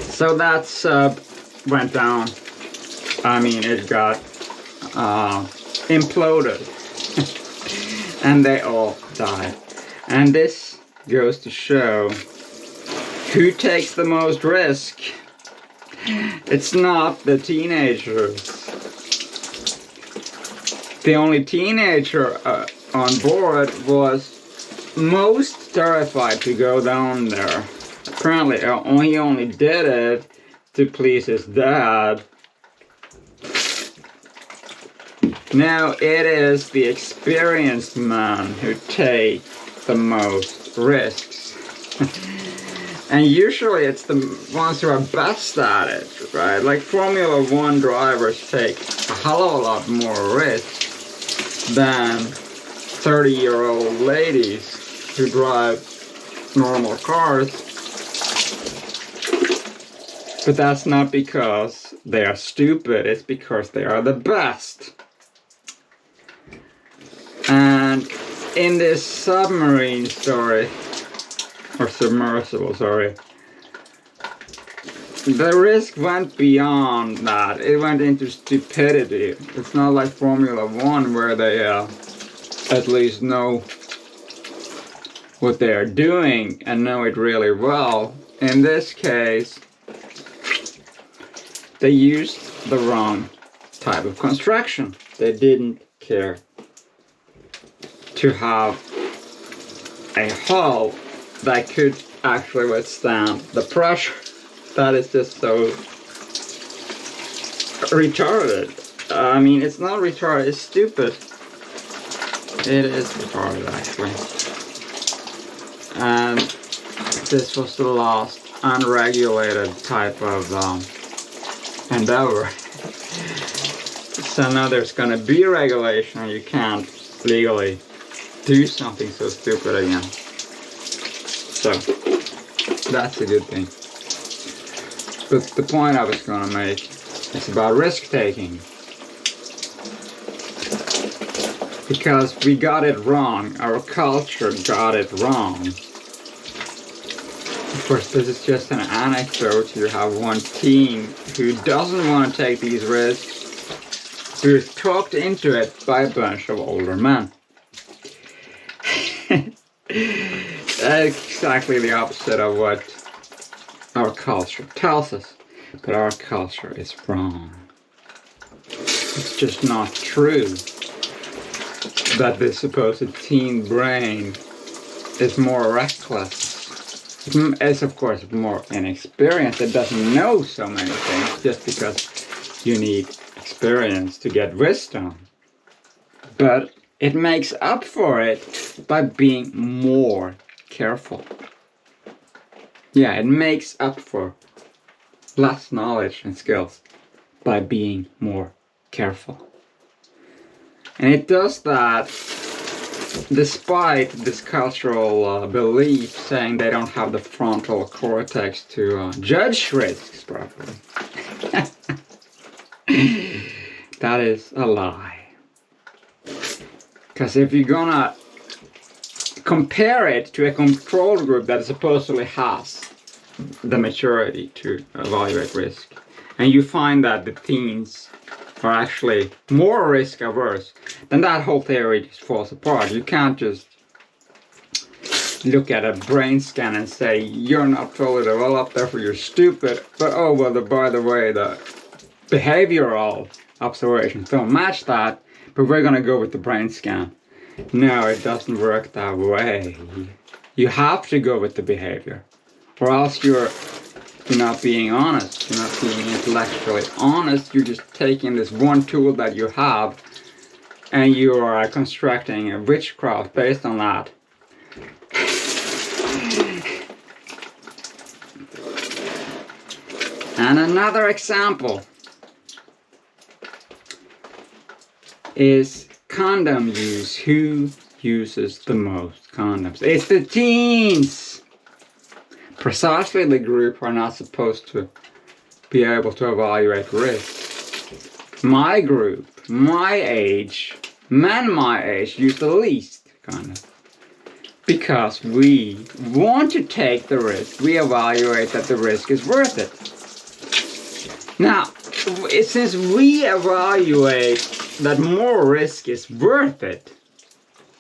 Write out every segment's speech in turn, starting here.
So that sub went down. I mean, it got imploded. And they all died. And this goes to show who takes the most risk. It's not the teenagers. The only teenager on board was most terrified to go down there. Apparently, he only did it to please his dad. Now it is the experienced man who takes the most risks. And usually it's the ones who are best at it, right? Like Formula 1 drivers take a hell of a lot more risks than 30-year-old ladies who drive normal cars. But that's not because they are stupid, it's because they are the best. And in this submarine story, or submersible, sorry, the risk went beyond that. It went into stupidity. It's not like Formula 1 where they at least know what they are doing and know it really well. In this case, they used the wrong type of construction. They didn't care to have a hull that could actually withstand the pressure. That is just so retarded. I mean, it's not retarded, it's stupid. It is retarded, actually. And this was the last unregulated type of endeavor. So now there's gonna be regulation and you can't legally do something so stupid again. So, that's a good thing. But the point I was gonna make is about risk-taking. Because we got it wrong, our culture got it wrong. Of course, this is just an anecdote. You have one teen who doesn't want to take these risks, who is talked into it by a bunch of older men. Exactly the opposite of what our culture tells us. But our culture is wrong. It's just not true that this supposed teen brain is more reckless. It's of course more inexperienced. It doesn't know so many things just because you need experience to get wisdom. But it makes up for it by being more careful. Yeah, it makes up for less knowledge and skills by being more careful. And it does that despite this cultural belief saying they don't have the frontal cortex to judge risks properly. That is a lie. Because if you're gonna compare it to a control group that supposedly has the maturity to evaluate risk, and you find that the teens are actually more risk averse, then that whole theory just falls apart. You can't just look at a brain scan and say, you're not fully developed, therefore you're stupid, but oh, well, by the way, the behavioral observations don't match that, but we're gonna go with the brain scan. No, it doesn't work that way. You have to go with the behavior, or else you're not being honest. You're not being intellectually honest. You're just taking this one tool that you have and you are constructing a witchcraft based on that. And another example is condom use. Who uses the most condoms? It's the teens! Precisely the group who are not supposed to be able to evaluate risk. My group, my age, men my age use the least condoms. Because we want to take the risk. We evaluate that the risk is worth it. Now, since we evaluate that more risk is worth it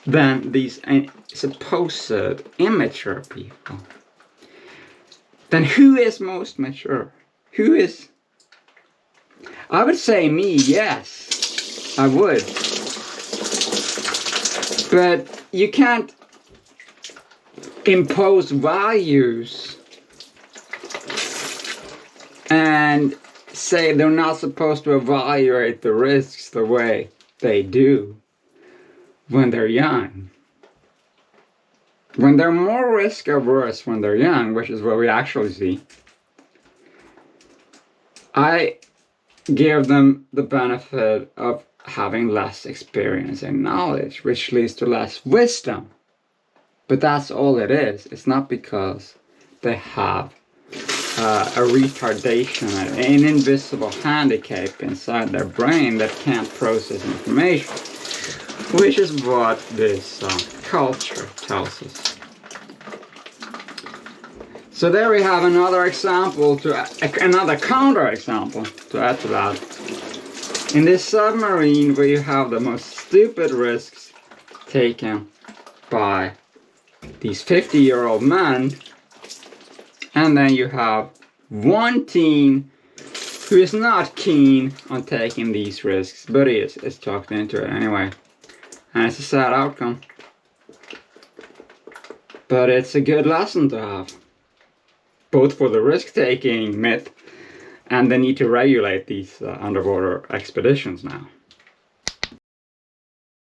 than these supposed immature people, then who is most mature? Who is? I would say me, yes, I would. But you can't impose values and say they're not supposed to evaluate the risks the way they do when they're young. When they're more risk averse when they're young, which is what we actually see, I give them the benefit of having less experience and knowledge, which leads to less wisdom. But that's all it is. It's not because they have a retardation, an invisible handicap inside their brain that can't process information, which is what this culture tells us. So there we have another example, another counter example to add to that. In this submarine where you have the most stupid risks taken by these 50-year-old men, and then you have one teen who is not keen on taking these risks, but he is talked into it anyway. And it's a sad outcome. But it's a good lesson to have, both for the risk-taking myth and the need to regulate these underwater expeditions now.